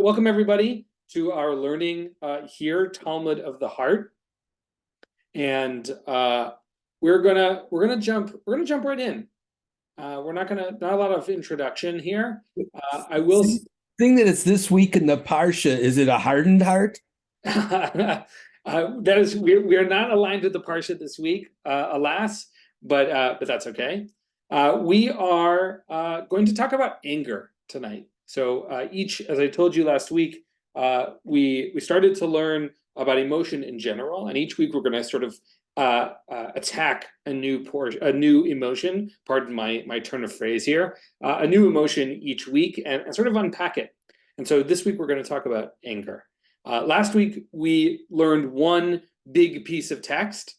Welcome everybody to our learning here, Talmud of the Heart, and we're gonna jump right in. We're not a lot of introduction here. I will thing that it's this week in the Parsha. Is it a hardened heart? that is we are not aligned with the Parsha this week, alas, but that's okay. We are going to talk about anger tonight. So as I told you last week, we started to learn about emotion in general, and each week we're going to sort of attack a new emotion. Pardon my turn of phrase here. A new emotion each week, and sort of unpack it. And so this week we're going to talk about anger. Last week we learned one big piece of text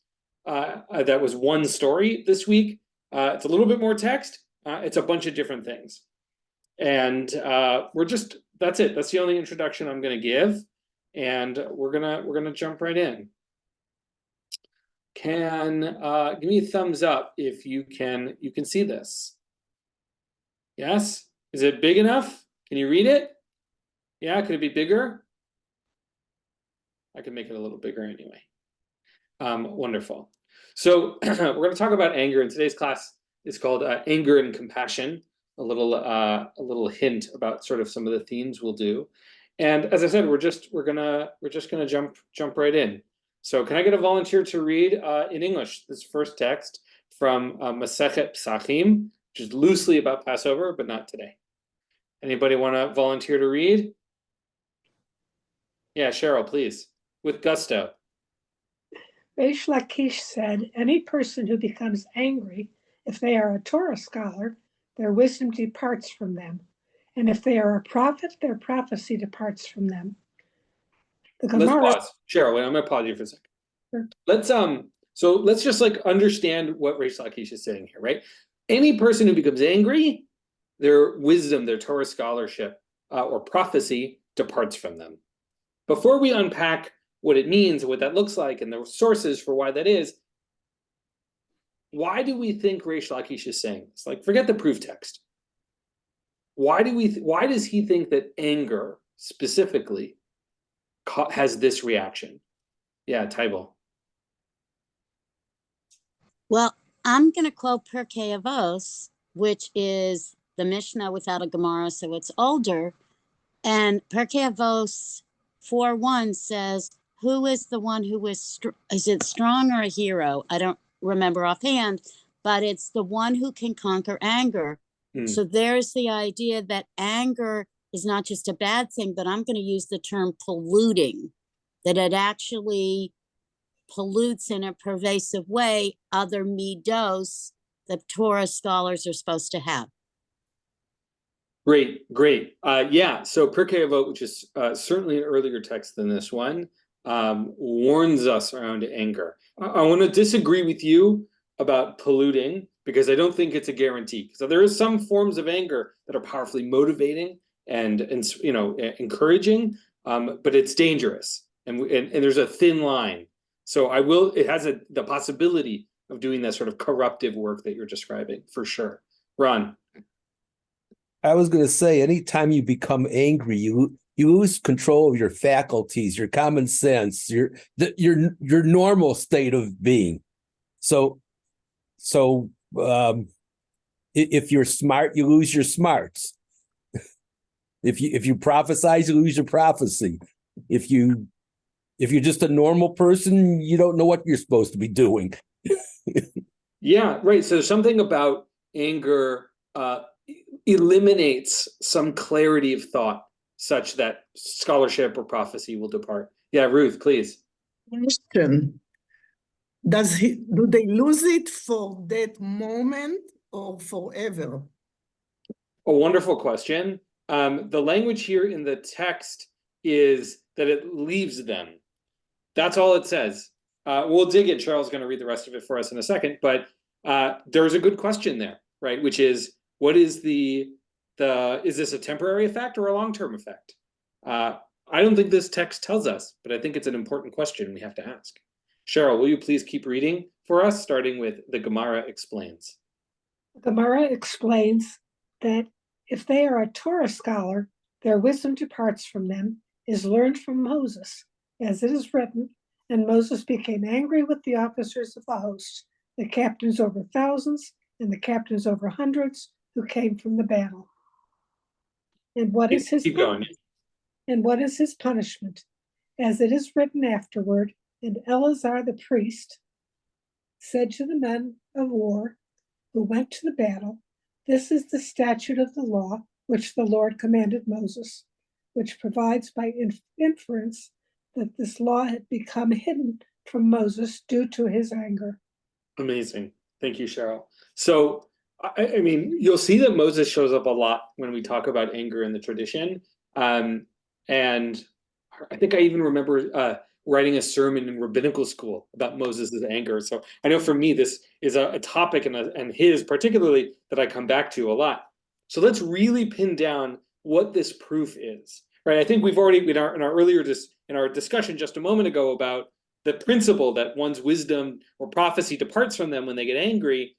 that was one story. This week it's a little bit more text. It's a bunch of different things. And that's it. That's the only introduction I'm going to give, and we're gonna jump right in. Give me a thumbs up if you can see this. Yes? Is it big enough? Can you read it? Yeah, could it be bigger? I can make it a little bigger anyway. Wonderful. So we're going to talk about anger, and today's class is called Anger and Compassion. A little hint about sort of some of the themes we'll do. And as I said, we're just gonna jump right in. So can I get a volunteer to read in English this first text from Masechet Psachim, which is loosely about Passover, but not today. Anybody want to volunteer to read? Yeah, Cheryl, please, with gusto. Reish Lakish said, any person who becomes angry, if they are a Torah scholar, their wisdom departs from them. And if they are a prophet, their prophecy departs from them. Let's pause. Cheryl, wait, I'm going to pause you for a second. Sure. Let's just understand what Reish Lakish is saying here, right? Any person who becomes angry, their wisdom, their Torah scholarship, or prophecy departs from them. Before we unpack what it means, what that looks like, and the sources for why that is, why do we think Reish Lakish is saying this? Forget the proof text. Why does he think that anger specifically has this reaction? Yeah, Tybal. Well, I'm going to quote Pirkei Avos, which is the Mishnah without a Gemara, so it's older. And Pirkei Avos 4:1 says, who is the one who is it strong or a hero? I don't remember offhand, but it's the one who can conquer anger. So there's the idea that anger is not just a bad thing, but I'm going to use the term polluting, that it actually pollutes in a pervasive way other midos that Torah scholars are supposed to have. Great. Yeah, so Pirkei Avot, which is certainly an earlier text than this one, warns us around anger. I want to disagree with you about polluting, because I don't think it's a guarantee. So there is some forms of anger that are powerfully motivating and encouraging, but it's dangerous, and there's a thin line. So it has the possibility of doing that sort of corruptive work that you're describing, for sure. Ron. I was going to say, anytime you become angry, you lose control of your faculties, your common sense, your normal state of being. So if you're smart, you lose your smarts. If you prophesize, you lose your prophecy. If you're just a normal person, you don't know what you're supposed to be doing. Yeah, right. So something about anger eliminates some clarity of thought such that scholarship or prophecy will depart. Yeah, Ruth, please. Question. Do they lose it for that moment or forever? A wonderful question. The language here in the text is that it leaves them. That's all it says. We'll dig it. Charles is going to read the rest of it for us in a second, but there's a good question there, right? Which is, what is is this a temporary effect or a long-term effect? I don't think this text tells us, but I think it's an important question we have to ask. Cheryl, will you please keep reading for us, starting with the Gemara explains? The Gemara explains that if they are a Torah scholar, Their wisdom departs from them, is learned from Moses, as it is written, and Moses became angry with the officers of the host, the captains over thousands and the captains over hundreds who came from the battle. And what is his Keep going. And what is his punishment? As it is written afterward, and Eleazar the priest said to the men of war who went to the battle, this is the statute of the law which the Lord commanded Moses, which provides by inference that this law had become hidden from Moses due to his anger. Amazing. Thank you, Cheryl. So, I mean, you'll see that Moses shows up a lot when we talk about anger in the tradition. And I think I even remember writing a sermon in rabbinical school about Moses' anger. So I know for me, this is a topic and his particularly that I come back to a lot. So let's really pin down what this proof is, right? I think we've already, in our discussion just a moment ago about the principle that one's wisdom or prophecy departs from them when they get angry.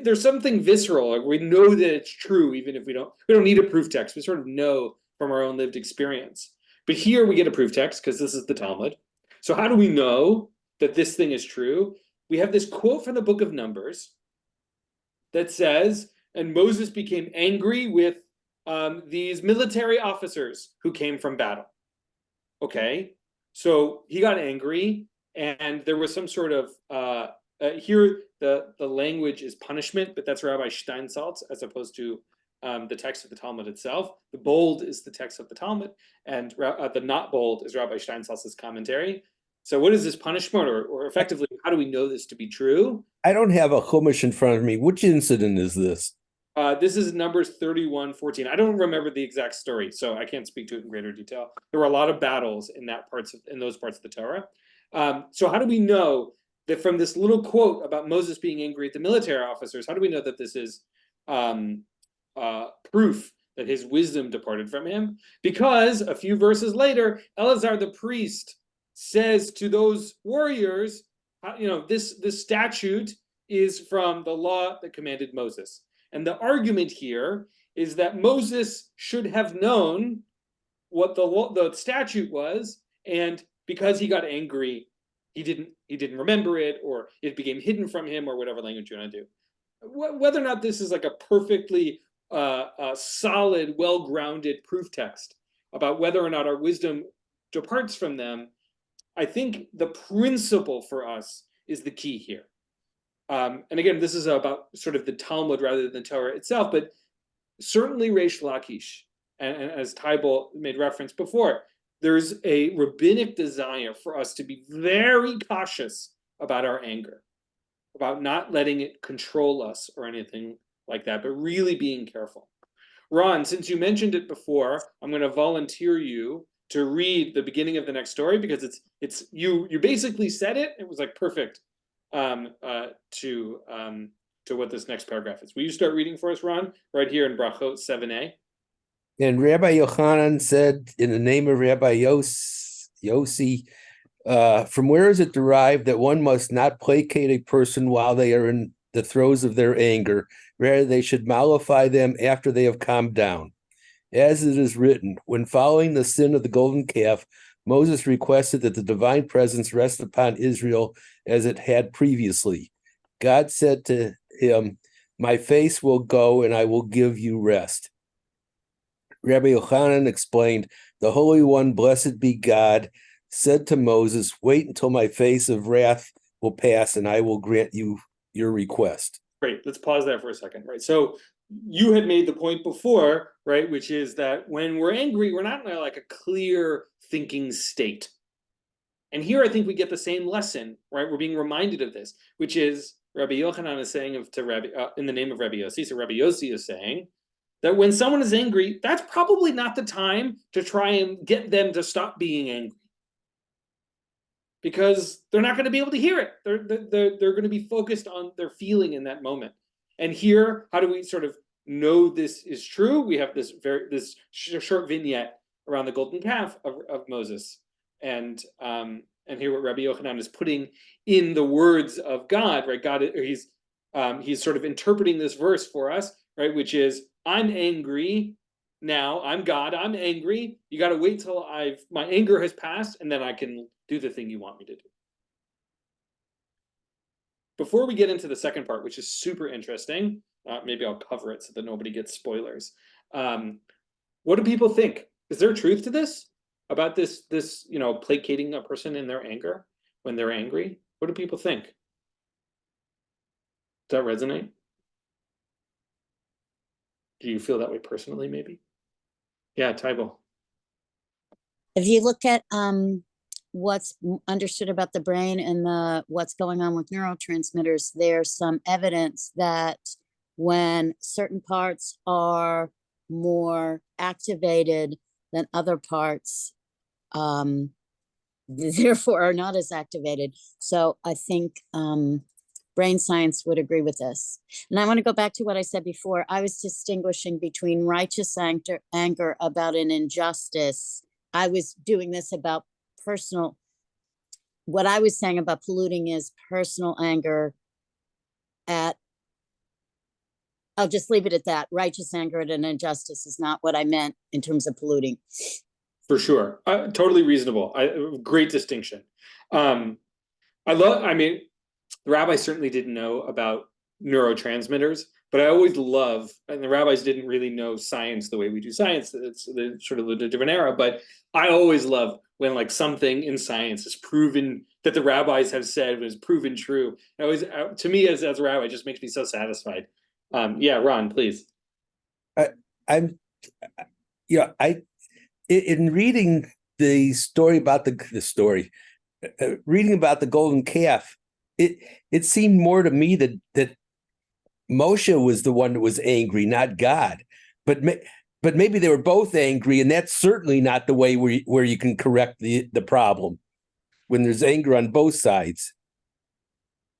There's something visceral, like we know that it's true, even if we don't need a proof text. We sort of know from our own lived experience. But here we get a proof text because this is the Talmud. So how do we know that this thing is true? We have this quote from the book of Numbers that says, and Moses became angry with these military officers who came from battle. Okay, so he got angry, and there was some sort of here the language is punishment, but that's Rabbi Steinsaltz as opposed to the text of the Talmud itself. The bold is the text of the Talmud, and the not bold is Rabbi Steinsaltz's commentary. So what is this punishment, or effectively, how do we know this to be true? I don't have a chumash in front of me. Which incident is this? This is Numbers 31:14. I don't remember the exact story, so I can't speak to it in greater detail. There were a lot of battles in those parts of the Torah. So how do we know that from this little quote about Moses being angry at the military officers, how do we know that this is proof that his wisdom departed from him? Because a few verses later, Eleazar the priest says to those warriors, this statute is from the law that commanded Moses. And the argument here is that Moses should have known what the statute was, and because he got angry, he didn't remember it, or it became hidden from him, or whatever language you want to do. Whether or not this is like a perfectly solid, well-grounded proof text about whether or not our wisdom departs from them, I think the principle for us is the key here. And again, this is about sort of the Talmud rather than the Torah itself, but certainly Reish Lakish, and as Tybal made reference before, there's a rabbinic desire for us to be very cautious about our anger, about not letting it control us or anything like that, but really being careful. Ron, since you mentioned it before, I'm going to volunteer you to read the beginning of the next story, because it's you basically said it. It was like perfect to what this next paragraph is. Will you start reading for us, Ron, right here in Brachot 7a? And Rabbi Yochanan said, in the name of Rabbi Yossi, from where is it derived that one must not placate a person while they are in the throes of their anger? Rather, they should mollify them after they have calmed down. As it is written, when following the sin of the golden calf, Moses requested that the divine presence rest upon Israel as it had previously. God said to him, my face will go and I will give you rest. Rabbi Yochanan explained, the Holy One, blessed be God, said to Moses, wait until my face of wrath will pass and I will grant you your request. Great, let's pause there for a second, right? So you had made the point before, right, which is that when we're angry, we're not in like a clear thinking state. And here I think we get the same lesson, right? We're being reminded of this, which is Rabbi Yochanan is saying to Rabbi, in the name of Rabbi Yossi, so Rabbi Yossi is saying that when someone is angry, that's probably not the time to try and get them to stop being angry, because they're not going to be able to hear it. They're going to be focused on their feeling in that moment. And here, how do we sort of know this is true? We have this short vignette around the golden calf of Moses, and here what Rabbi Yochanan is putting in the words of God, right? He's sort of interpreting this verse for us, right? Which is, I'm angry now. I'm God. I'm angry. You got to wait till my anger has passed, and then I can do the thing you want me to do. Before we get into the second part, which is super interesting, maybe I'll cover it so that nobody gets spoilers. What do people think? Is there truth to this? About this, placating a person in their anger when they're angry? What do people think? Does that resonate? Do you feel that way personally, maybe? Yeah, Tybal. If you look at what's understood about the brain and what's going on with neurotransmitters, there's some evidence that when certain parts are more activated than other parts, therefore are not as activated. So I think brain science would agree with this. And I want to go back to what I said before. I was distinguishing between righteous anger about an injustice. I was doing this about personal. What I was saying about polluting is personal anger at, I'll just leave it at that. Righteous anger at an injustice is not what I meant in terms of polluting. For sure. Totally reasonable. Great distinction. The rabbi certainly didn't know about neurotransmitters, but I always love, and the rabbis didn't really know science the way we do science. They sort of lived a different era, but I always love when like something in science is proven that the rabbis have said was proven true. It always, to me as a rabbi, it just makes me so satisfied. Yeah, Ron, please. In reading the story about reading about the golden calf, it seemed more to me that Moshe was the one that was angry, not God. But maybe they were both angry, and that's certainly not the way where you can correct the problem when there's anger on both sides.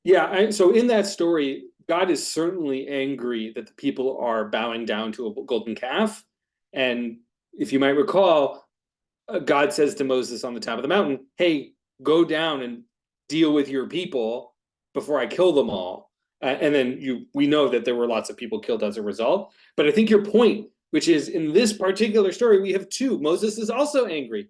Yeah, so in that story, God is certainly angry that the people are bowing down to a golden calf. And if you might recall, God says to Moses on the top of the mountain, hey, go down and deal with your people before I kill them all. And then we know that there were lots of people killed as a result. But I think your point, which is in this particular story, we have two. Moses is also angry.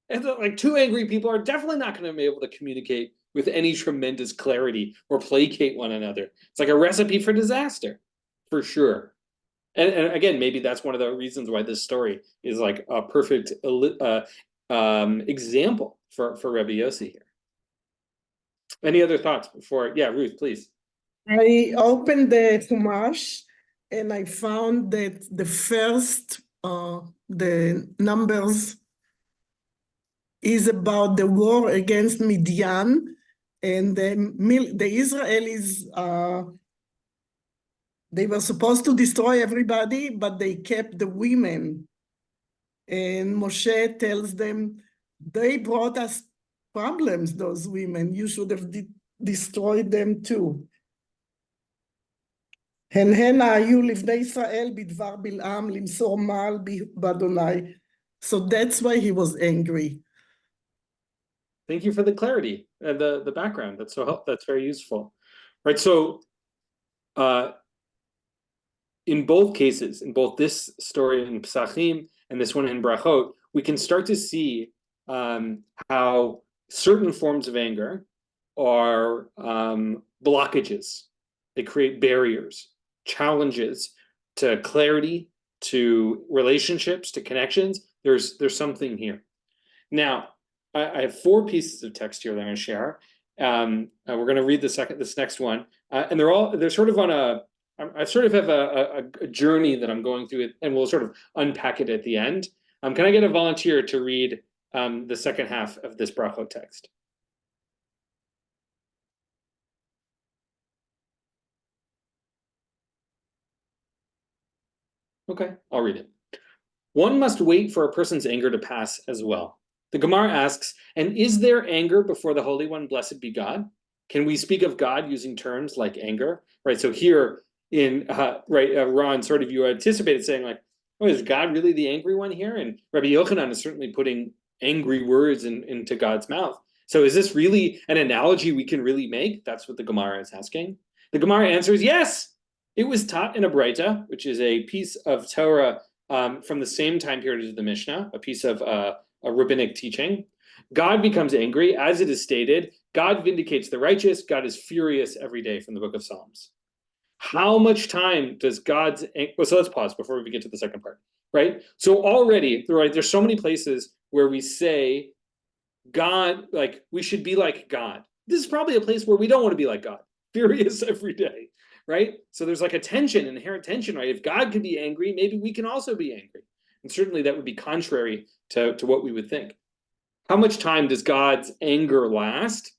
And like two angry people are definitely not going to be able to communicate with any tremendous clarity or placate one another. It's like a recipe for disaster, for sure. And again, maybe that's one of the reasons why this story is like a perfect example for Rabbi Yossi here. Any other thoughts before? Yeah, Ruth, please. I opened the Chumash and I found that the first, the Numbers, is about the war against Midian, and the Israelis, they were supposed to destroy everybody, but they kept the women. And Moshe tells them, they brought us problems, those women. You should have destroyed them too. הן היו לבני ישראל בדבר בלעם למסור מעל באדוני. So that's why he was angry. Thank you for the clarity and the background. That's very useful. Right. So in both cases, in both this story in Pesachim and this one in Brachot, we can start to see how certain forms of anger are blockages. They create barriers, challenges to clarity, to relationships, to connections. There's something here. Now, I have 4 pieces of text here that I'm going to share. We're going to read this next one, and they're sort of on I sort of have a journey that I'm going through, and we'll sort of unpack it at the end. Can I get a volunteer to read the second half of this brachot text? Okay, I'll read it. One must wait for a person's anger to pass as well. The Gemara asks, and is there anger before the Holy One, blessed be God? Can we speak of God using terms like anger? Right, so here in, Ron, sort of you anticipated saying like, oh, is God really the angry one here? And Rabbi Yochanan is certainly putting angry words into God's mouth. So is this really an analogy we can really make? That's what the Gemara is asking. The Gemara answers, yes. It was taught in a Braita, which is a piece of Torah from the same time period as the Mishnah, a piece of a rabbinic teaching. God becomes angry, as it is stated. God vindicates the righteous. God is furious every day, from the book of Psalms. How much time does God's so let's pause before we get to the second part, right? So already, right, there's so many places where we say God, like we should be like God. This is probably a place where we don't want to be like God, furious every day, right? So there's like a tension, inherent tension, right? If God can be angry, maybe we can also be angry. And certainly that would be contrary to what we would think. How much time does God's anger last?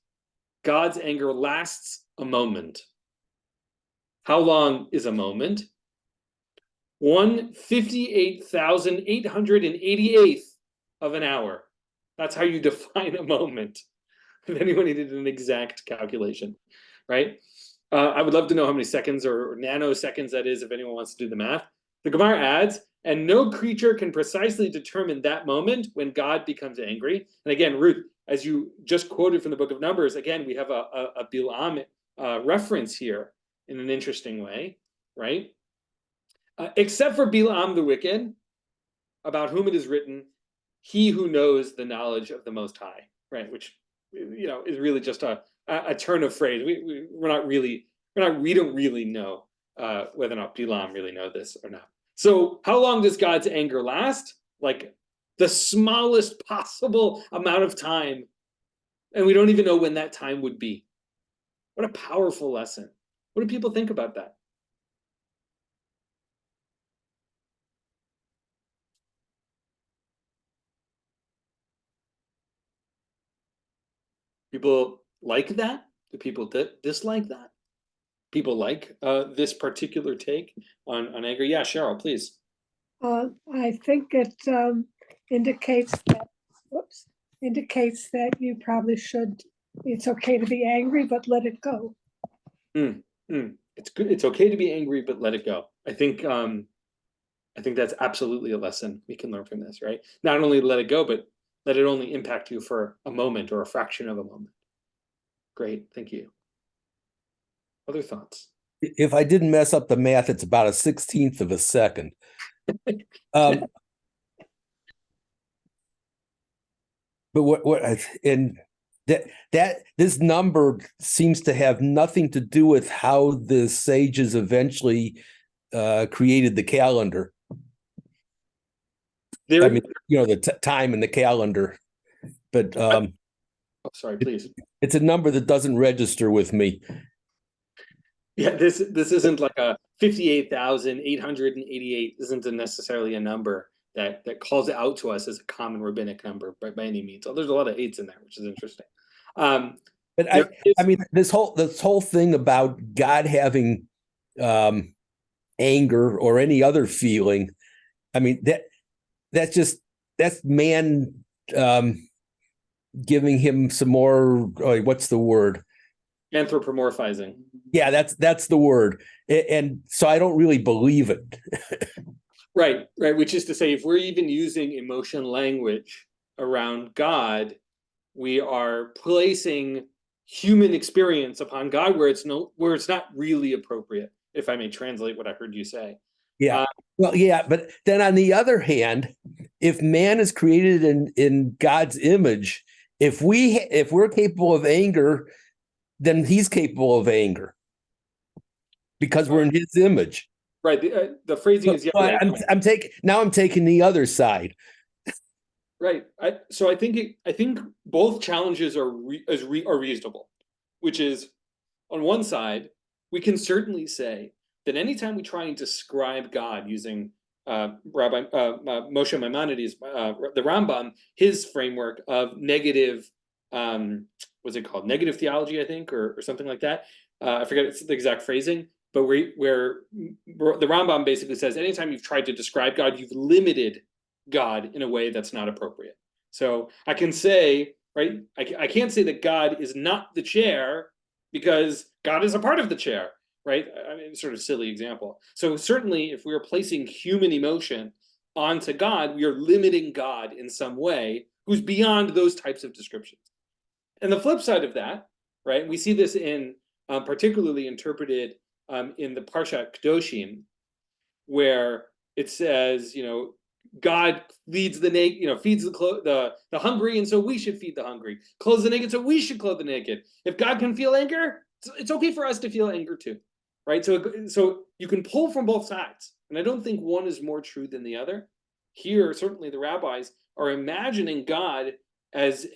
God's anger lasts a moment. How long is a moment? 1/58,888th of an hour. That's how you define a moment. If anyone needed an exact calculation, right? I would love to know how many seconds or nanoseconds that is if anyone wants to do the math. The Gemara adds, and no creature can precisely determine that moment when God becomes angry. And again, Ruth, as you just quoted from the book of Numbers, again, we have a Bilam reference here in an interesting way, right? Except for Bilam the wicked, about whom it is written, he who knows the knowledge of the Most High, right? Which, is really just a turn of phrase. We don't really know whether or not Bilam really know this or not. So how long does God's anger last? Like the smallest possible amount of time. And we don't even know when that time would be. What a powerful lesson. What do people think about that? People like that? Do people dislike that? People like this particular take on anger? Yeah, Cheryl, please. I think it indicates that you probably should. It's okay to be angry, but let it go. It's good. It's okay to be angry, but let it go. I think that's absolutely a lesson we can learn from this, right? Not only let it go, but let it only impact you for a moment or a fraction of a moment. Great, thank you. Other thoughts? If I didn't mess up the math, it's about a 16th of a second. But what and that this number seems to have nothing to do with how the sages eventually created the calendar. The time in the calendar. But sorry, please. It's a number that doesn't register with me. Yeah, this isn't like a 58,888 isn't necessarily a number that calls it out to us as a common rabbinic number by any means. So there's a lot of eights in there, which is interesting. But this whole thing about God having anger or any other feeling, that's man giving him some more. What's the word? Anthropomorphizing. Yeah, that's the word, and so I don't really believe it. Right. Which is to say, if we're even using emotion language around God, we are placing human experience upon God where it's not really appropriate. If I may translate what I heard you say. Yeah. But then on the other hand, if man is created in God's image, if we're capable of anger, then he's capable of anger because we're in his image. Right. The phrasing is right. I'm taking the other side. Right. So I think both challenges are reasonable, which is on one side, we can certainly say that anytime we try and describe God using Rabbi Moshe Maimonides, the Rambam, his framework of negative, what's it called? Negative theology, I think, or something like that. I forget it's the exact phrasing, but where the Rambam basically says anytime you've tried to describe God, you've limited God in a way that's not appropriate. So I can say, right, I can't say that God is not the chair because God is a part of the chair, right? I mean, sort of silly example. So certainly if we are placing human emotion onto God, we are limiting God in some way who's beyond those types of descriptions. And the flip side of that, right, we see this in particularly interpreted in the Parshat Kedoshim, where it says, God feeds the naked, feeds the hungry, and so we should feed the hungry. Clothes the naked, so we should clothe the naked. If God can feel anger, it's okay for us to feel anger too, right? So you can pull from both sides, and I don't think one is more true than the other. Here, certainly the rabbis are imagining God as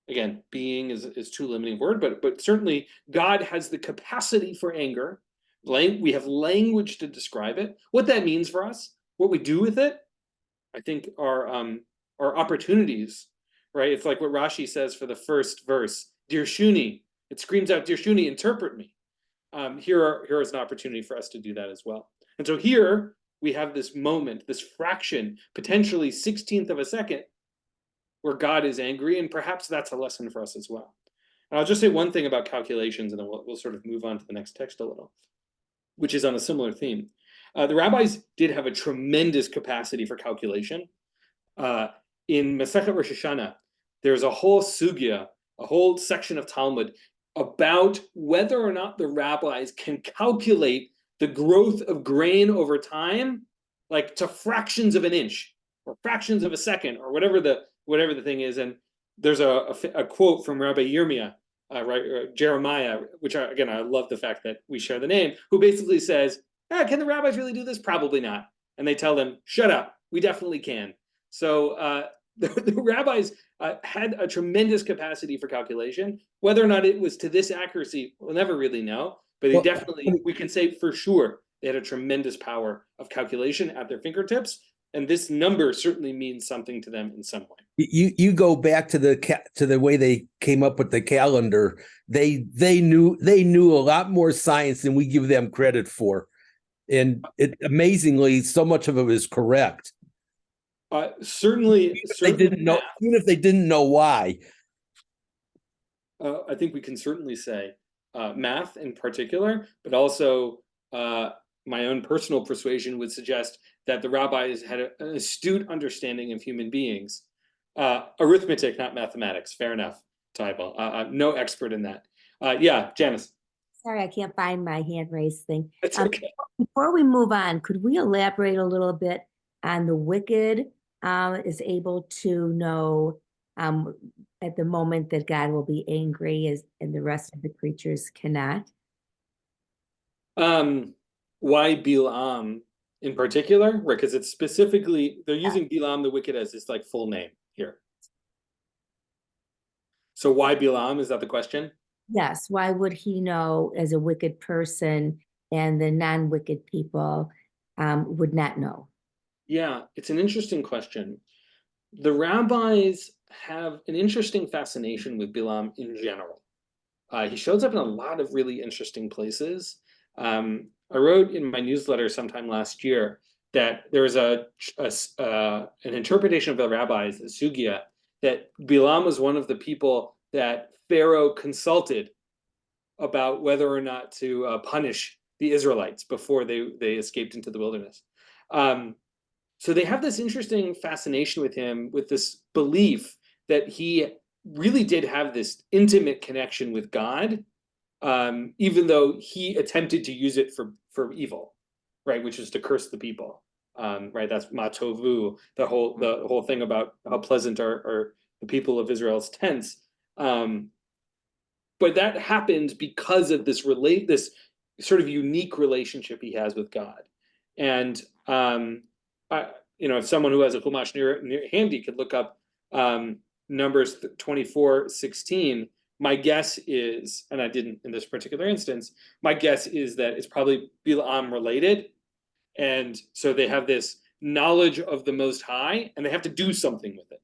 again, being is too limiting word, but certainly God has the capacity for anger. We have language to describe it. What that means for us, what we do with it, I think are opportunities, right? It's like what Rashi says for the first verse, Dir Shuni. It screams out, Dir Shuni, interpret me. Here is an opportunity for us to do that as well. And so here we have this moment, this fraction, potentially 16th of a second, where God is angry, and perhaps that's a lesson for us as well. And I'll just say one thing about calculations, and then we'll sort of move on to the next text a little, which is on a similar theme. The rabbis did have a tremendous capacity for calculation. In Masechet Rosh Hashanah, there's a whole sugya, a whole section of Talmud about whether or not the rabbis can calculate the growth of grain over time, like to fractions of an inch or fractions of a second or whatever the thing is. And there's a quote from Rabbi Yirmiyah, Jeremiah, which again, I love the fact that we share the name, who basically says, can the rabbis really do this? Probably not. And they tell them, shut up, we definitely can. So the rabbis had a tremendous capacity for calculation. Whether or not it was to this accuracy, we'll never really know, but they definitely, we can say for sure, they had a tremendous power of calculation at their fingertips. And this number certainly means something to them in some way. You go back to the way they came up with the calendar. They knew a lot more science than we give them credit for, and amazingly, so much of it is correct. Certainly, they didn't know, even if they didn't know why. I think we can certainly say math in particular, but also my own personal persuasion would suggest that the rabbis had an astute understanding of human beings. Arithmetic, not mathematics. Fair enough, Tybal. I'm no expert in that. Yeah, Janice. Sorry, I can't find my hand raised thing. It's okay. Before we move on, could we elaborate a little bit on the wicked is able to know at the moment that God will be angry and the rest of the creatures cannot? Why Bilam in particular? Right, because it's specifically, they're using Bilam the wicked as his like full name here. So why Bilam, is that the question? Yes, why would he know as a wicked person and the non-wicked people would not know? Yeah, it's an interesting question. The rabbis have an interesting fascination with Bilam in general. He shows up in a lot of really interesting places. I wrote in my newsletter sometime last year that there was an interpretation of the rabbis, the sugya, that Bilam was one of the people that Pharaoh consulted about whether or not to punish the Israelites before they escaped into the wilderness. So they have this interesting fascination with him, with this belief that he really did have this intimate connection with God, even though he attempted to use it for evil, right? Which is to curse the people, right? That's matovu, the whole thing about how pleasant are the people of Israel's tents. But that happened because of this sort of unique relationship he has with God. And if someone who has a Chumash near handy could look up Numbers 24:16, my guess is, and I didn't in this particular instance, my guess is that it's probably Bilam related. And so they have this knowledge of the Most High, and they have to do something with it,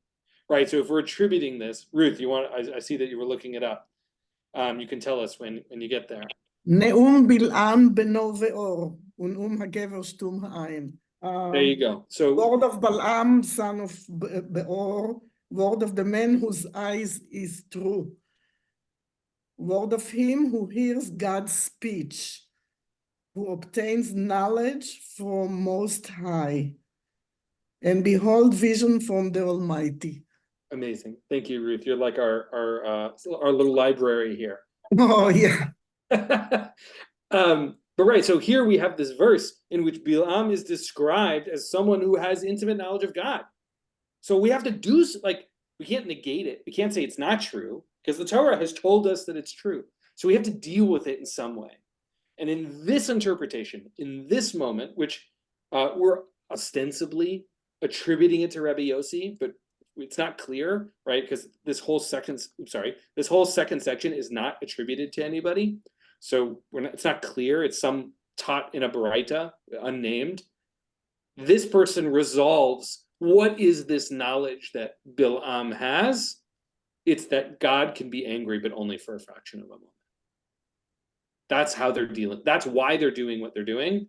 right? So if we're attributing this, Ruth, I see that you were looking it up. You can tell us when you get there. נאום בלעם בנו ואור, ונאום הגבר שתום העין. There you go. So word of Balaam, son of Beor, word of the man whose eyes is true. Word of him who hears God's speech, who obtains knowledge from Most High, and behold vision from the Almighty. Amazing. Thank you, Ruth. You're like our little library here. Oh, yeah. But right, so here we have this verse in which Bilam is described as someone who has intimate knowledge of God. So we have to do, like, we can't negate it. We can't say it's not true, because the Torah has told us that it's true. So we have to deal with it in some way. And in this interpretation, in this moment, which we're ostensibly attributing it to Rabbi Yossi, but it's not clear, right? Because this whole second section is not attributed to anybody. So it's not clear. It's some taught in a baraita, unnamed. This person resolves, what is this knowledge that Bilam has? It's that God can be angry, but only for a fraction of a moment. That's how they're dealing. That's why they're doing what they're doing.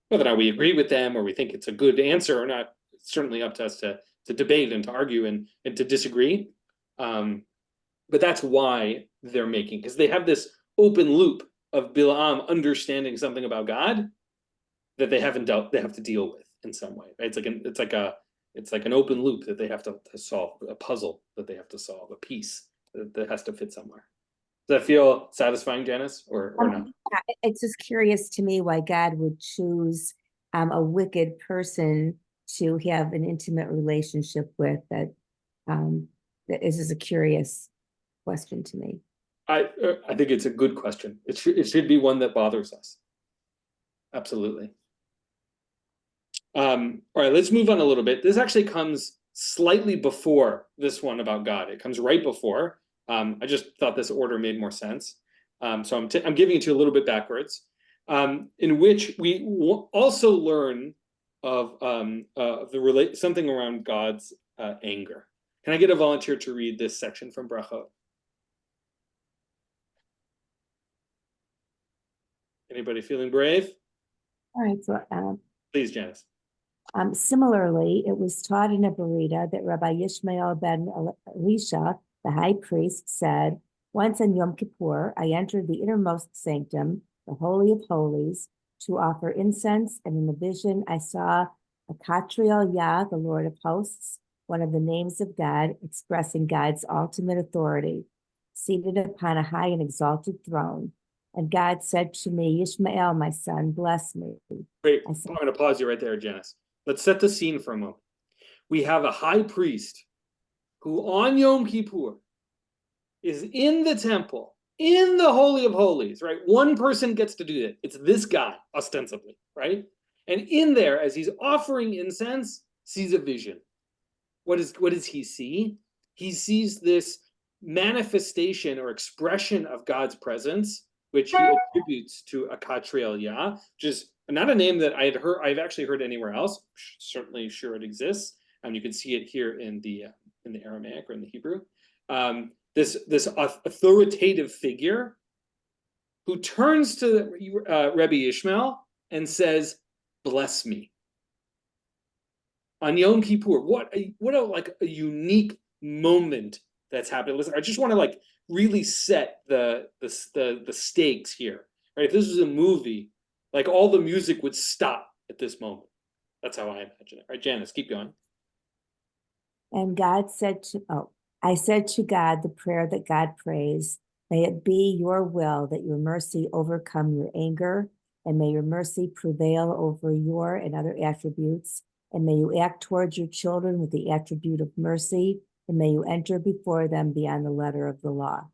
Whether or not we agree with them or we think it's a good answer or not, it's certainly up to us to debate and to argue and to disagree. But that's why they're making, because they have this open loop of Bilam understanding something about God that they have to deal with in some way. Right? It's like an open loop that they have to solve, a puzzle that they have to solve, a piece that has to fit somewhere. Does that feel satisfying, Janice, or not? It's just curious to me why God would choose a wicked person to have an intimate relationship with. That this is a curious question to me. I think it's a good question. It should be one that bothers us. Absolutely. All right, let's move on a little bit. This actually comes slightly before this one about God. It comes right before. I just thought this order made more sense. So I'm giving it to you a little bit backwards, in which we also learn of something around God's anger. Can I get a volunteer to read this section from Brachot? Anybody feeling brave? All right, so please, Janice. Similarly, it was taught in a Berita that Rabbi Yishmael ben Elisha, the high priest, said, "Once on Yom Kippur, I entered the innermost sanctum, the Holy of Holies, to offer incense, and in the vision I saw a Katriel Yah, the Lord of Hosts, one of the names of God, expressing God's ultimate authority, seated upon a high and exalted throne. And God said to me, Yishmael, my son, bless me." Great. I'm going to pause you right there, Janice. Let's set the scene for a moment. We have a high priest who on Yom Kippur is in the temple, in the Holy of Holies, right? One person gets to do that. It's this guy, ostensibly, right? And in there, as he's offering incense, sees a vision. What does he see? He sees this manifestation or expression of God's presence, which he attributes to a Katriel Yah, which is not a name that I've actually heard anywhere else. Certainly sure it exists. You can see it here in the Aramaic or in the Hebrew. This authoritative figure who turns to Rabbi Ishmael and says, "Bless me." On Yom Kippur, what a unique moment that's happened. Listen, I just want to really set the stakes here. Right? If this was a movie, all the music would stop at this moment. That's how I imagine it. All right, Janice, keep going. And God said I said to God the prayer that God prays, "May it be your will that your mercy overcome your anger, and may your mercy prevail over your and other attributes, and may you act towards your children with the attribute of mercy, and may you enter before them beyond the letter of the law."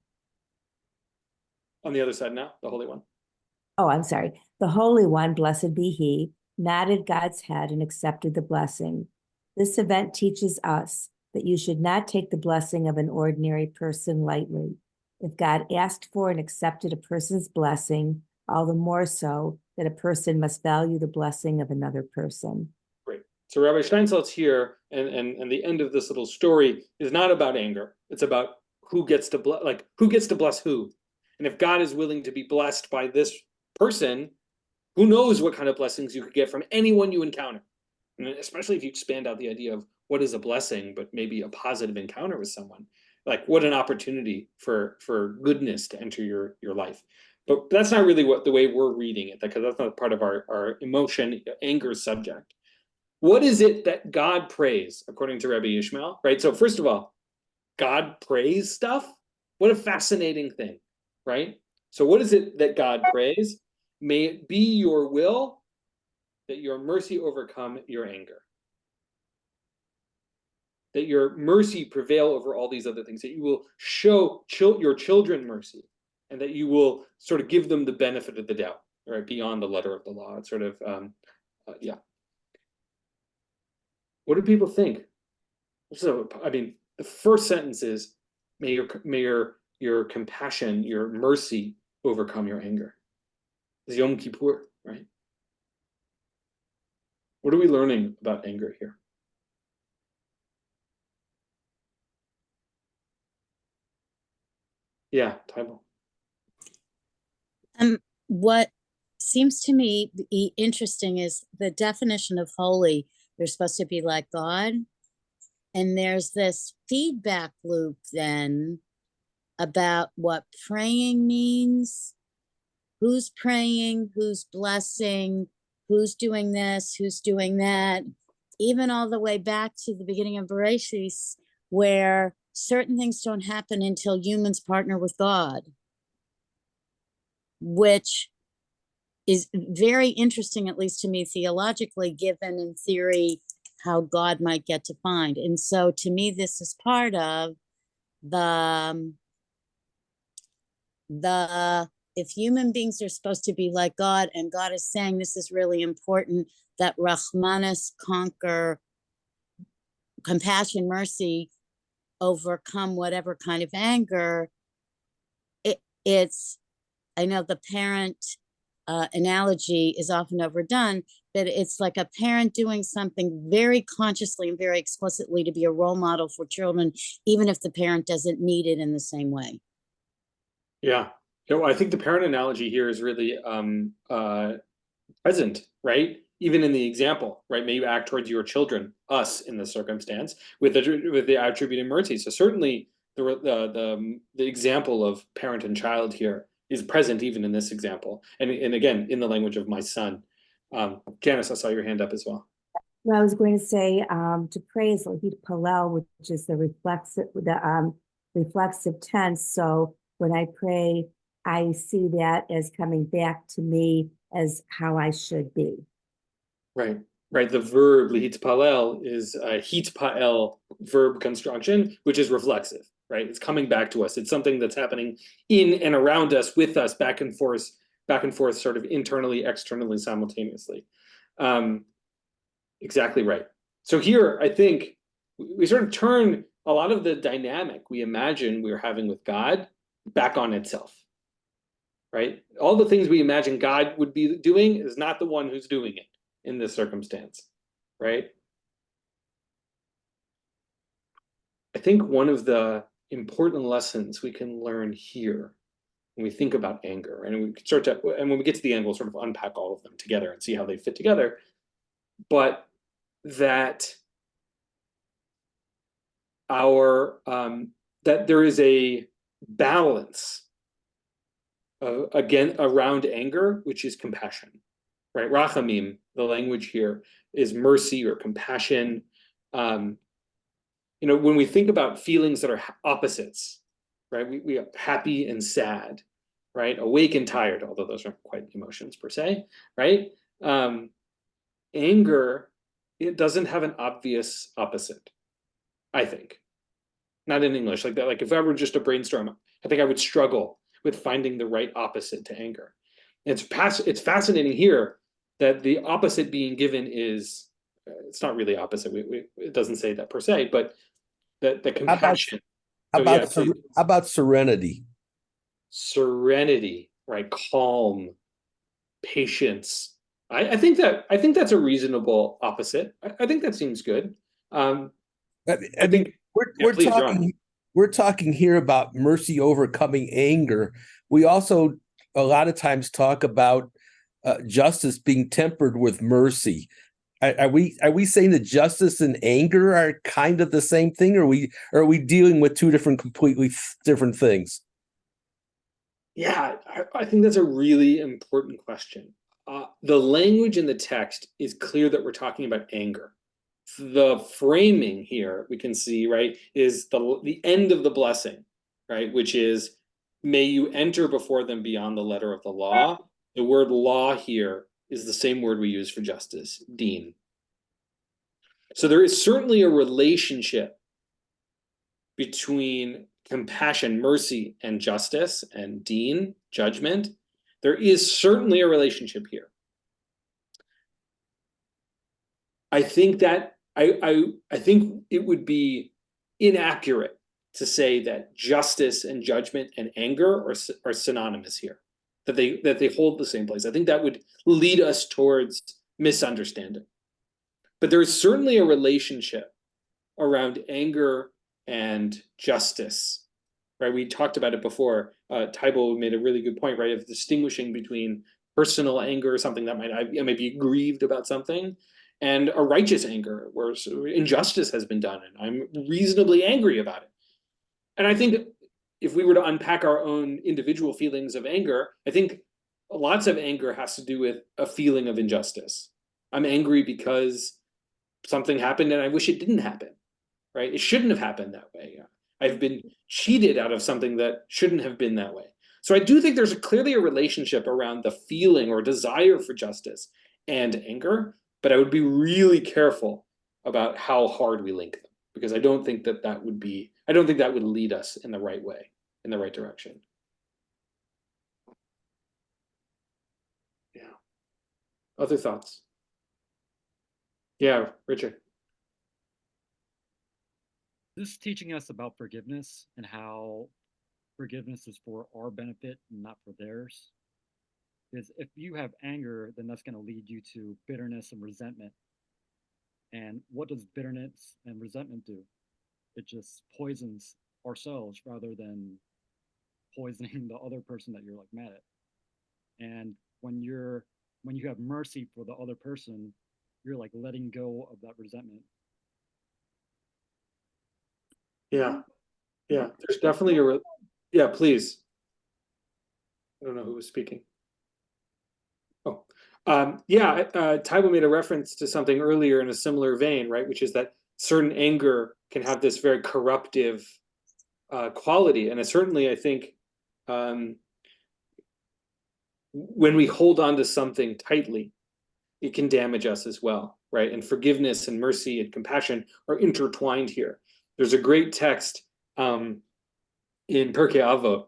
On the other side now, the Holy One. Oh, I'm sorry. The Holy One, blessed be he, nodded God's head and accepted the blessing. This event teaches us that you should not take the blessing of an ordinary person lightly. If God asked for and accepted a person's blessing, all the more so that a person must value the blessing of another person. Great. So Rabbi Steinsaltz here, and the end of this little story is not about anger. It's about who gets to bless who. And if God is willing to be blessed by this person, who knows what kind of blessings you could get from anyone you encounter. And especially if you expand out the idea of what is a blessing, but maybe a positive encounter with someone. What an opportunity for goodness to enter your life. But that's not really the way we're reading it, because that's not part of our emotion, anger subject. What is it that God prays, according to Rabbi Ishmael? Right. So first of all, God prays stuff. What a fascinating thing, right? So what is it that God prays? may it be your will that your mercy overcome your anger. That your mercy prevail over all these other things, that you will show your children mercy, and that you will sort of give them the benefit of the doubt, right, beyond the letter of the law. It's sort of, yeah. What do people think? So, I mean, the first sentence is, may your compassion, your mercy overcome your anger. It's Yom Kippur, right? What are we learning about anger here? Yeah, Tybal. What seems to me interesting is the definition of holy. You're supposed to be like God. And there's this feedback loop then about what praying means, who's praying, who's blessing, who's doing this, who's doing that, even all the way back to the beginning of Bereshit, where certain things don't happen until humans partner with God, which is very interesting, at least to me theologically, given in theory how God might get defined. And so to me, this is part of the if human beings are supposed to be like God, and God is saying this is really important, that Rahmanas conquer compassion, mercy, overcome whatever kind of anger. It's, I know the parent analogy is often overdone, but it's like a parent doing something very consciously and very explicitly to be a role model for children, even if the parent doesn't need it in the same way. Yeah. Well, I think the parent analogy here is really present, right? Even in the example, right? May you act towards your children, us in this circumstance, with the attribute of mercy. So certainly the example of parent and child here is present even in this example, and again in the language of my son. Janice, I saw your hand up as well. Well, I was going to say to praise Lahit Palel, which is the reflexive tense. So when I pray, I see that as coming back to me as how I should be. Right. The verb Lahitpalel is a hitpael verb construction, which is reflexive. Right. It's coming back to us. It's something that's happening in and around us, with us, back and forth, sort of internally, externally, simultaneously. Exactly right. So here, I think we sort of turn a lot of the dynamic we imagine we're having with God back on itself. Right? All the things we imagine God would be doing is not the one who's doing it in this circumstance, right? I think one of the important lessons we can learn here when we think about anger, and we start to, and when we get to the end, we'll sort of unpack all of them together and see how they fit together, but that that there is a balance again around anger, which is compassion, right? Rachamim, the language here, is mercy or compassion. When we think about feelings that are opposites, right? We are happy and sad, right? Awake and tired, although those aren't quite emotions per se, right? Anger, it doesn't have an obvious opposite, I think. Not in English like that. Like if I were just a brainstorm, I think I would struggle with finding the right opposite to anger. It's fascinating here that the opposite being given is, it's not really opposite. It doesn't say that per se, but the compassion. How about serenity? Serenity, right? Calm, patience. I think that's a reasonable opposite. I think that seems good. I think we're talking here about mercy overcoming anger. We also a lot of times talk about justice being tempered with mercy. Are we saying that justice and anger are kind of the same thing, or are we dealing with two completely different things? Yeah, I think that's a really important question. The language in the text is clear that we're talking about anger. The framing here we can see, right, is the end of the blessing, right, which is, may you enter before them beyond the letter of the law, The word law here is the same word we use for justice, din. So there is certainly a relationship between compassion, mercy, and justice, and din, judgment. There is certainly a relationship here. I think that I think it would be inaccurate to say that justice and judgment and anger are synonymous here, that they hold the same place. I think that would lead us towards misunderstanding. But there is certainly a relationship around anger and justice, right? We talked about it before. Tybal made a really good point, right, of distinguishing between personal anger, something that I might be grieved about something, and a righteous anger where injustice has been done and I'm reasonably angry about it. And I think if we were to unpack our own individual feelings of anger, I think lots of anger has to do with a feeling of injustice. I'm angry because something happened and I wish it didn't happen, right? It shouldn't have happened that way. I've been cheated out of something that shouldn't have been that way. So I do think there's clearly a relationship around the feeling or desire for justice and anger, but I would be really careful about how hard we link them, because I don't think that would lead us in the right way, in the right direction. Yeah. Other thoughts? Yeah, Richard. This is teaching us about forgiveness and how forgiveness is for our benefit and not for theirs. Because if you have anger, then that's going to lead you to bitterness and resentment. And what does bitterness and resentment do? It just poisons ourselves rather than poisoning the other person that you're like mad at. And when you have mercy for the other person, you're like letting go of that resentment. Yeah. There's definitely yeah, please. I don't know who was speaking. Oh, Tybal made a reference to something earlier in a similar vein, right? Which is that certain anger can have this very corruptive quality, and certainly I think when we hold on to something tightly, it can damage us as well, right? And forgiveness and mercy and compassion are intertwined here. There's a great text in Pirkei Avot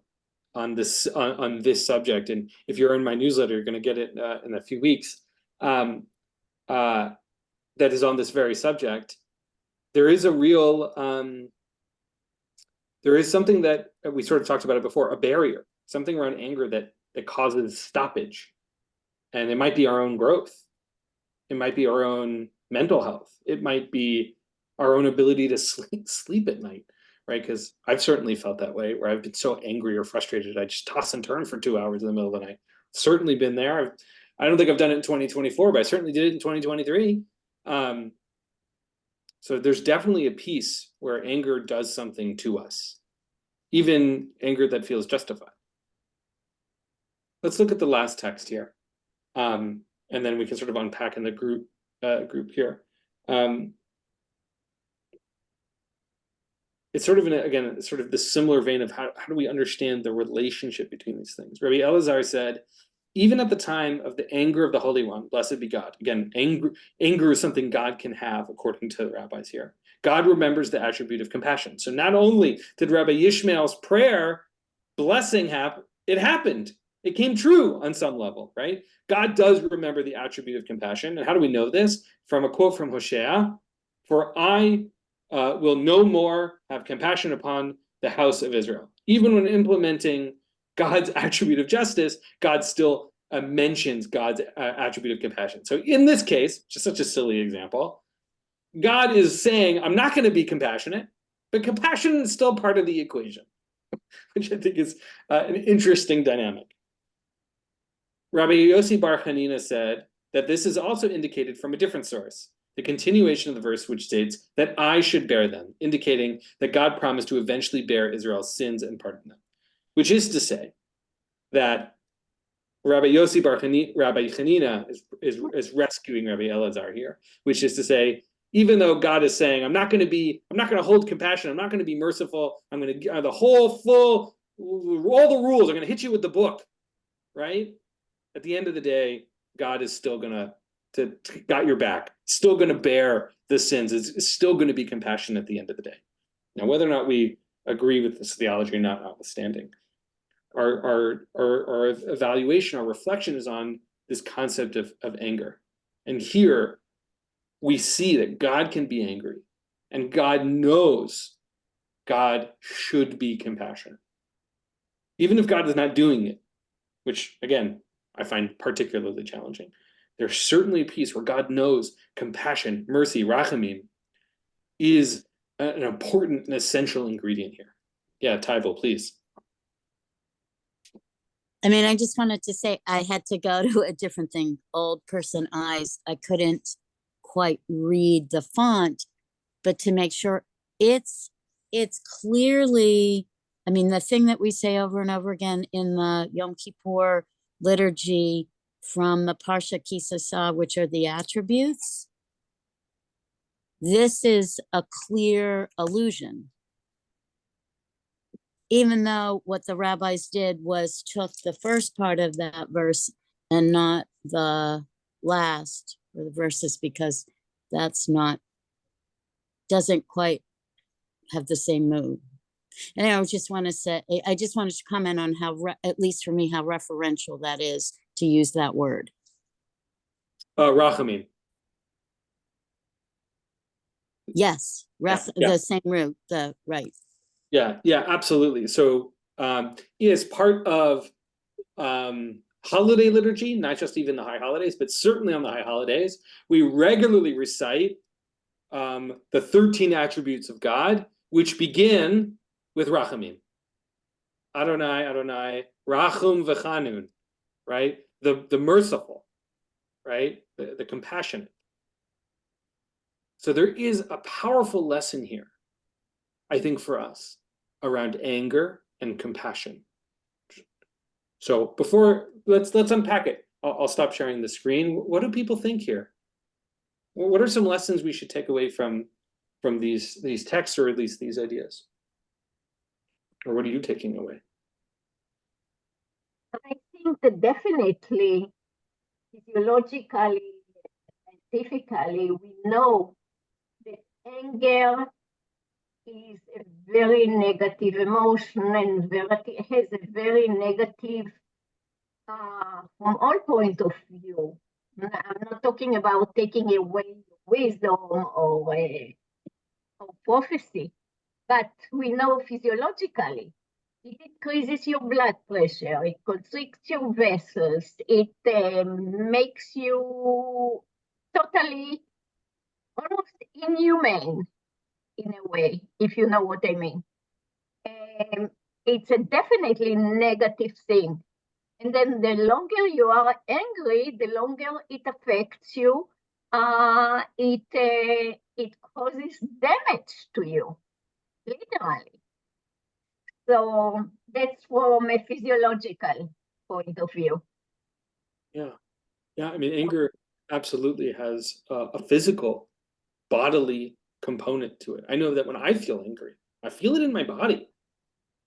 on this subject, and if you're in my newsletter, you're going to get it in a few weeks. That is on this very subject. There is a real, there is something that we sort of talked about it before, a barrier, something around anger that causes stoppage, and it might be our own growth, it might be our own mental health, it might be our own ability to sleep at night. Right, because I've certainly felt that way, where I've been so angry or frustrated, I just toss and turn for 2 hours in the middle of the night. Certainly been there. I don't think I've done it in 2024, but I certainly did it in 2023. So there's definitely a piece where anger does something to us, even anger that feels justified. Let's look at the last text here, and then we can sort of unpack in the group here. It's sort of, again, sort of the similar vein of how do we understand the relationship between these things. Rabbi Elazar said, even at the time of the anger of the Holy One, blessed be God. Again, anger is something God can have, according to the rabbis here. God remembers the attribute of compassion. So not only did Rabbi Yishmael's prayer blessing happen, it happened. It came true on some level, right? God does remember the attribute of compassion. And how do we know this? From a quote from Hosea, "For I will no more have compassion upon the house of Israel." Even when implementing God's attribute of justice, God still mentions God's attribute of compassion. So in this case, just such a silly example, God is saying, I'm not going to be compassionate, but compassion is still part of the equation, which I think is an interesting dynamic. Rabbi Yossi Bar Hanina said that this is also indicated from a different source, the continuation of the verse, which states that I should bear them, indicating that God promised to eventually bear Israel's sins and pardon them, which is to say that Rabbi Yossi Bar Hanina is rescuing Rabbi Elazar here, which is to say, even though God is saying, I'm not going to hold compassion, I'm not going to be merciful, I'm going to all the rules, I'm going to hit you with the book, right? at the end of the day, God is still gonna got your back, still gonna bear the sins, is still gonna be compassionate at the end of the day. Now, whether or not we agree with this theology or not, notwithstanding, our evaluation, our reflection is on this concept of anger. And here we see that God can be angry, and God knows God should be compassionate. Even if God is not doing it, which again, I find particularly challenging, there's certainly a piece where God knows compassion, mercy, rachamim is an important and essential ingredient here. Yeah, Tybal, please. I mean, I just wanted to say I had to go to a different thing. Old person eyes. I couldn't quite read the font, but to make sure it's clearly, I mean, the thing that we say over and over again in the Yom Kippur liturgy from the Parsha Kisasa, which are the attributes, this is a clear allusion. Even though what the rabbis did was took the first part of that verse and not the last or the verses, because that's not, doesn't quite have the same mood. And I just want to say, I just wanted to comment on how, at least for me, how referential that is to use that word. Rachamim. Yes, the same root, the right. Yeah, absolutely. So is part of holiday liturgy, not just even the high holidays, but certainly on the high holidays, we regularly recite the 13 attributes of God, which begin with rachamim. Adonai, Adonai, rachum v'chanun, right? The merciful, right? The compassionate. So there is a powerful lesson here, I think, for us around anger and compassion. So before, let's unpack it. I'll stop sharing the screen. What do people think here? What are some lessons we should take away from these texts, or at least these ideas? Or what are you taking away? I think that definitely, physiologically, scientifically, we know that anger is a very negative emotion and has a very negative, from all point of view. I'm not talking about taking away wisdom or prophecy, but we know physiologically it increases your blood pressure, it constricts your vessels, it makes you totally almost inhumane in a way, if you know what I mean. It's a definitely negative thing. And then the longer you are angry, the longer it affects you. It causes damage to you, literally. So that's from a physiological point of view. Yeah. I mean, anger absolutely has a physical, bodily component to it. I know that when I feel angry, I feel it in my body.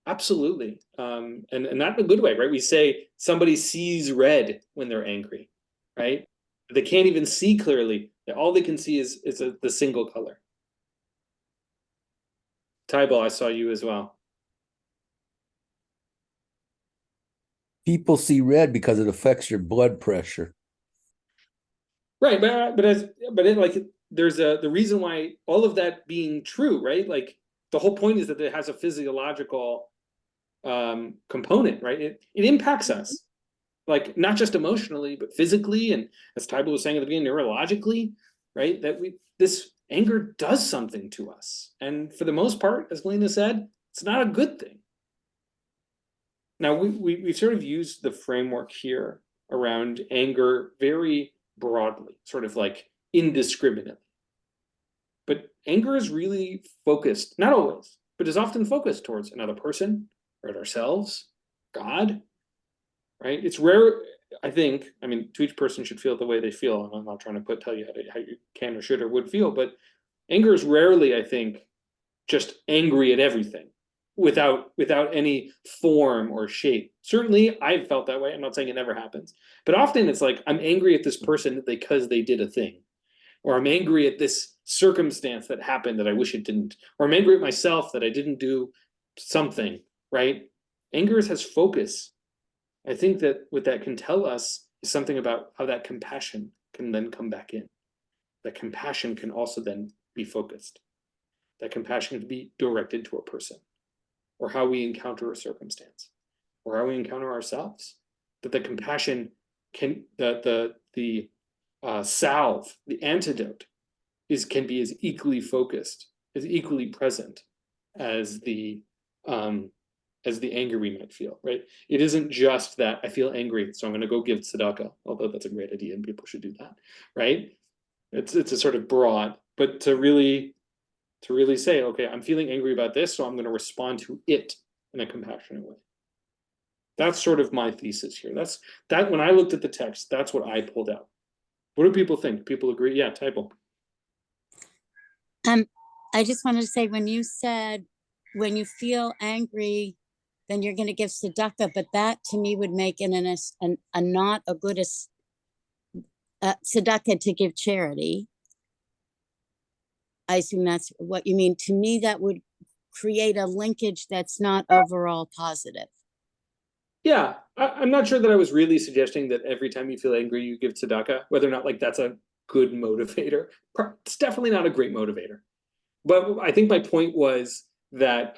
Absolutely. And not in a good way, right? We say somebody sees red when they're angry, right? They can't even see clearly. All they can see is the single color. Tybal, I saw you as well. People see red because it affects your blood pressure. Right, there's the reason why all of that being true, right? Like the whole point is that it has a physiological component, right? It impacts us, like not just emotionally, but physically, and as Tybal was saying at the beginning, neurologically, right? That this anger does something to us, and for the most part, as Melina said, it's not a good thing. Now we sort of used the framework here around anger very broadly, sort of like indiscriminately. But anger is really focused, not always, but is often focused towards another person, or at ourselves, God, right? It's rare, I think, I mean, to each person should feel the way they feel, and I'm not trying to tell you how you can or should or would feel, but anger is rarely, I think, just angry at everything, without any form or shape. Certainly, I've felt that way. I'm not saying it never happens, but often it's like I'm angry at this person because they did a thing, or I'm angry at this circumstance that happened that I wish it didn't, or I'm angry at myself that I didn't do something, right? Anger has focus. I think that what that can tell us is something about how that compassion can then come back in. That compassion can also then be focused. That compassion can be directed to a person, or how we encounter a circumstance, or how we encounter ourselves. That the compassion can, the salve, the antidote, can be as equally focused, as equally present as the anger we might feel, right? It isn't just that I feel angry, so I'm going to go give tzedakah, although that's a great idea and people should do that, right? It's a sort of broad, but to really say, okay, I'm feeling angry about this, so I'm going to respond to it in a compassionate way. That's sort of my thesis here. That when I looked at the text, that's what I pulled out. What do people think? People agree? Yeah, typo. I just wanted to say, when you said, when you feel angry, then you're going to give tzedakah, but that to me would make it a not a good tzedakah to give charity. I assume that's what you mean. To me, that would create a linkage that's not overall positive. Yeah, I'm not sure that I was really suggesting that every time you feel angry, you give tzedakah, whether or not like that's a good motivator. It's definitely not a great motivator. But I think my point was that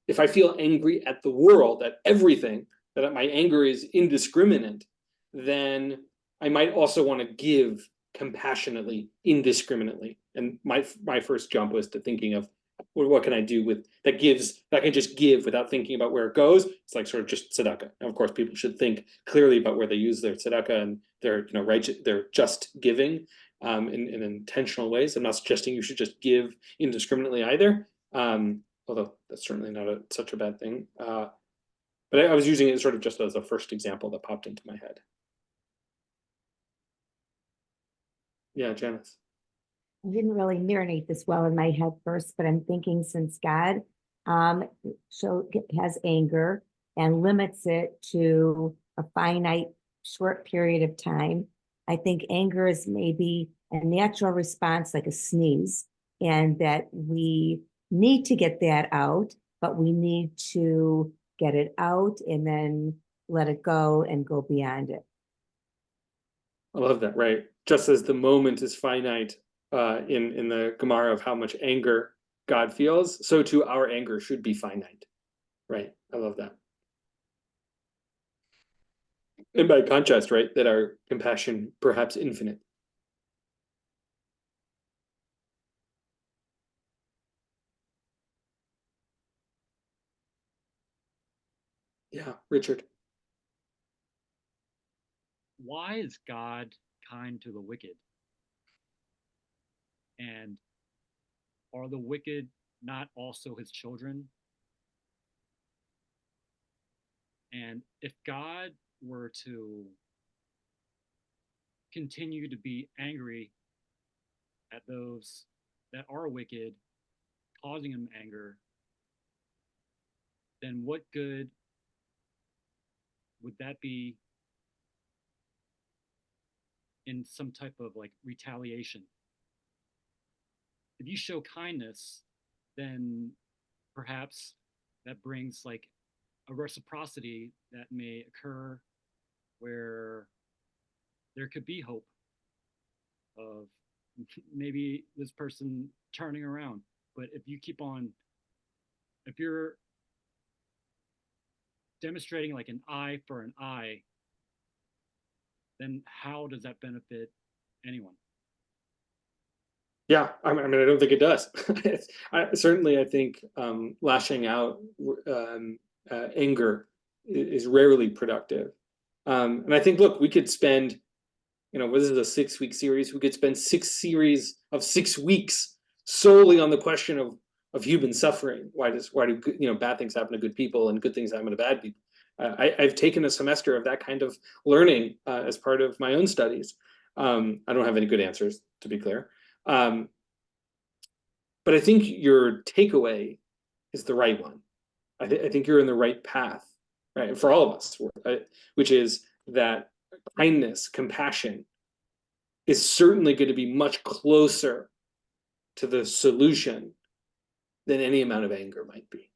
if I feel angry at the world, at everything, that my anger is indiscriminate, then I might also want to give compassionately, indiscriminately. And my first jump was to thinking of, well, what can I do with that I can just give without thinking about where it goes? It's like sort of just tzedakah. And of course, people should think clearly about where they use their tzedakah and their their just giving in intentional ways. I'm not suggesting you should just give indiscriminately either, although that's certainly not such a bad thing. But I was using it sort of just as a first example that popped into my head. Yeah, Janice. I didn't really marinate this well in my head first, but I'm thinking, since God has anger and limits it to a finite short period of time, I think anger is maybe a natural response, like a sneeze, and that we need to get that out, but we need to get it out and then let it go and go beyond it. I love that, right? Just as the moment is finite, in the Gemara of how much anger God feels, so too our anger should be finite, right? I love that. And by contrast, right, that our compassion perhaps infinite. Yeah, Richard. Why is God kind to the wicked? And are the wicked not also his children? And if God were to continue to be angry at those that are wicked, causing him anger, then what good would that be in some type of like retaliation? If you show kindness, then perhaps that brings like a reciprocity that may occur where there could be hope of maybe this person turning around. But if you're demonstrating like an eye for an eye, then how does that benefit anyone? Yeah, I mean, I don't think it does. Certainly, I think lashing out anger is rarely productive. And I think, look, we could spend, what is it, a 6-week series? We could spend 6 series of 6 weeks solely on the question of human suffering. Why do bad things happen to good people and good things happen to bad people? I've taken a semester of that kind of learning as part of my own studies. I don't have any good answers, to be clear. But I think your takeaway is the right one, I think you're in the right path, right? For all of us, which is that kindness, compassion is certainly going to be much closer to the solution than any amount of anger might be.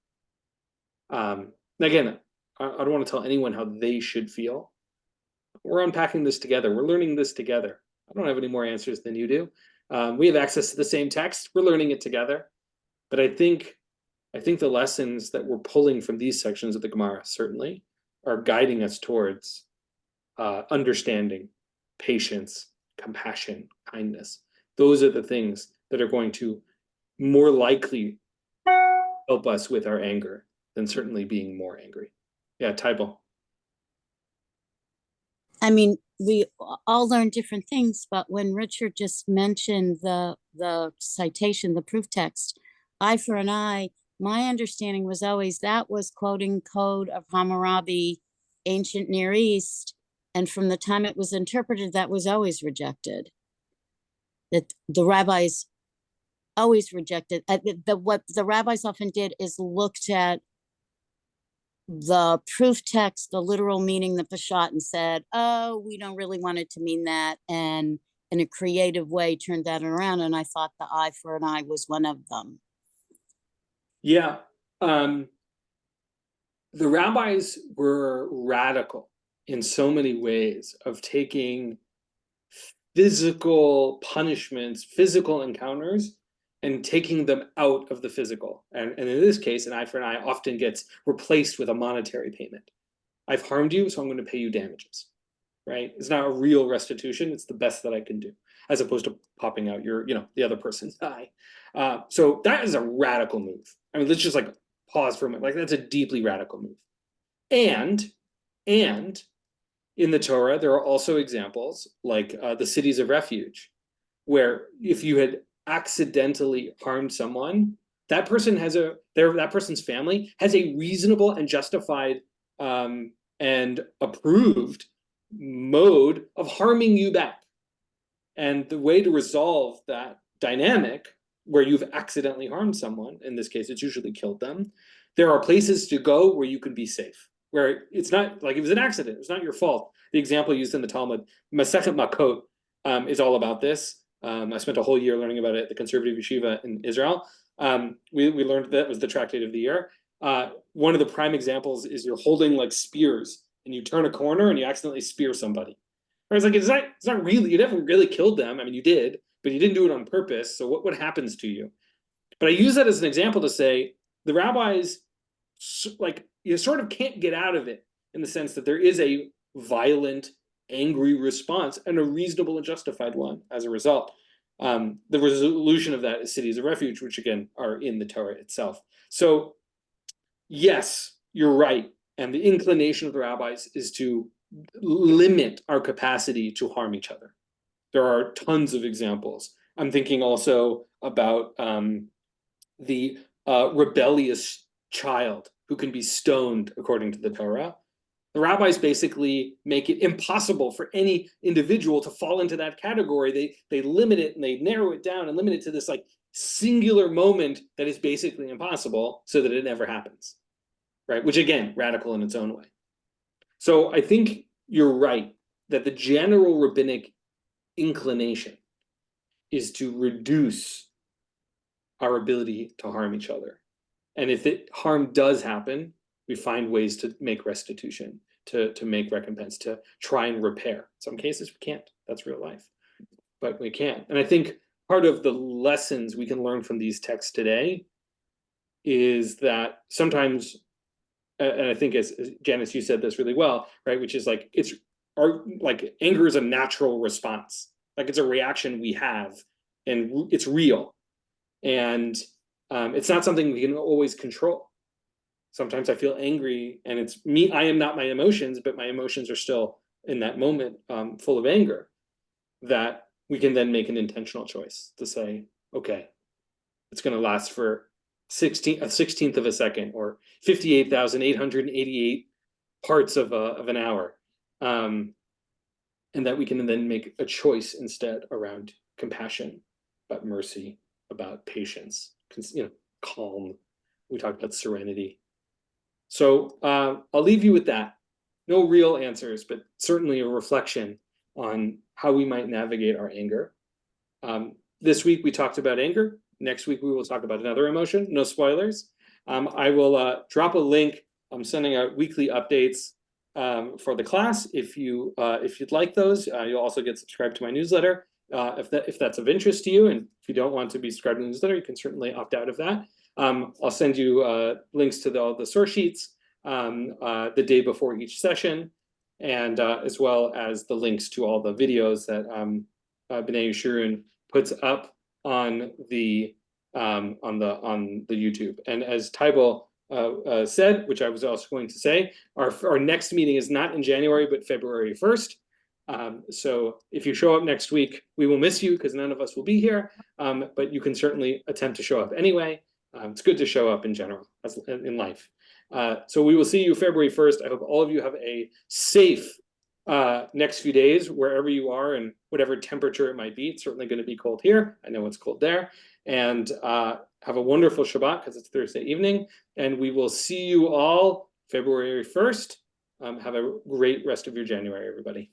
Again, I don't want to tell anyone how they should feel. We're unpacking this together. We're learning this together. I don't have any more answers than you do. We have access to the same text. We're learning it together. But I think the lessons that we're pulling from these sections of the Gemara certainly are guiding us towards understanding, patience, compassion, kindness. Those are the things that are going to more likely help us with our anger than certainly being more angry. Yeah, Tybal. I mean, we all learn different things, but when Richard just mentioned the citation, the proof text, eye for an eye, my understanding was always that was quoting Code of Hammurabi, ancient Near East, and from the time it was interpreted, that was always rejected. That the rabbis always rejected. What the rabbis often did is looked at the proof text, the literal meaning, the Peshat, and said, oh, we don't really want it to mean that. And in a creative way, turned that around. And I thought the eye for an eye was one of them. Yeah. The rabbis were radical in so many ways of taking physical punishments, physical encounters, and taking them out of the physical. And in this case, an eye for an eye often gets replaced with a monetary payment. I've harmed you, so I'm going to pay you damages, right? It's not a real restitution. It's the best that I can do, as opposed to popping out your, the other person's eye. So that is a radical move. I mean, let's just like pause for a minute. Like, that's a deeply radical move. And in the Torah, there are also examples like the cities of refuge, where if you had accidentally harmed someone, that person's family has a reasonable and justified and approved mode of harming you back. And the way to resolve that dynamic, where you've accidentally harmed someone, in this case, it's usually killed them, there are places to go where you can be safe, where it's not like it was an accident, it's not your fault. The example used in the Talmud, Masechet Makot, is all about this. I spent a whole year learning about it at the conservative yeshiva in Israel. We learned that was the tractate of the year. One of the prime examples is you're holding like spears and you turn a corner and you accidentally spear somebody. Or it's like, it's not really, you never really killed them. I mean, you did, but you didn't do it on purpose. So what happens to you? But I use that as an example to say the rabbis, like, you sort of can't get out of it in the sense that there is a violent, angry response and a reasonable and justified one as a result. The resolution of that is cities of refuge, which again are in the Torah itself. So yes, you're right. And the inclination of the rabbis is to limit our capacity to harm each other. There are tons of examples. I'm thinking also about the rebellious child who can be stoned according to the Torah. The rabbis basically make it impossible for any individual to fall into that category. They limit it and they narrow it down and limit it to this like singular moment that is basically impossible so that it never happens, right? Which again, radical in its own way. So I think you're right that the general rabbinic inclination is to reduce our ability to harm each other. And if harm does happen, we find ways to make restitution, to make recompense, to try and repair. In some cases, we can't. That's real life. But we can. And I think part of the lessons we can learn from these texts today is that sometimes, and I think as Janice, you said this really well, right? Which is like, anger is a natural response. Like, it's a reaction we have and it's real. And it's not something we can always control. Sometimes I feel angry and it's me, I am not my emotions, but my emotions are still in that moment full of anger, that we can then make an intentional choice to say, okay, it's going to last for a 16th of a second or 58,888 parts of an hour. And that we can then make a choice instead around compassion, about mercy, about patience, calm. We talked about serenity. So I'll leave you with that. No real answers, but certainly a reflection on how we might navigate our anger. This week we talked about anger. Next week we will talk about another emotion. No spoilers. I will drop a link. I'm sending out weekly updates for the class. If you'd like those, you'll also get subscribed to my newsletter. If that's of interest to you, and if you don't want to be subscribed to the newsletter, you can certainly opt out of that. I'll send you links to all the source sheets the day before each session, and as well as the links to all the videos that B'nai Yeshurun puts up on the YouTube. And as Tybal said, which I was also going to say, our next meeting is not in January, but February 1st. So if you show up next week, we will miss you because none of us will be here, but you can certainly attempt to show up anyway. It's good to show up in general in life. So we will see you February 1st. I hope all of you have a safe next few days, wherever you are and whatever temperature it might be. It's certainly going to be cold here. I know it's cold there. And have a wonderful Shabbat because it's Thursday evening. And we will see you all February 1st. Have a great rest of your January, everybody.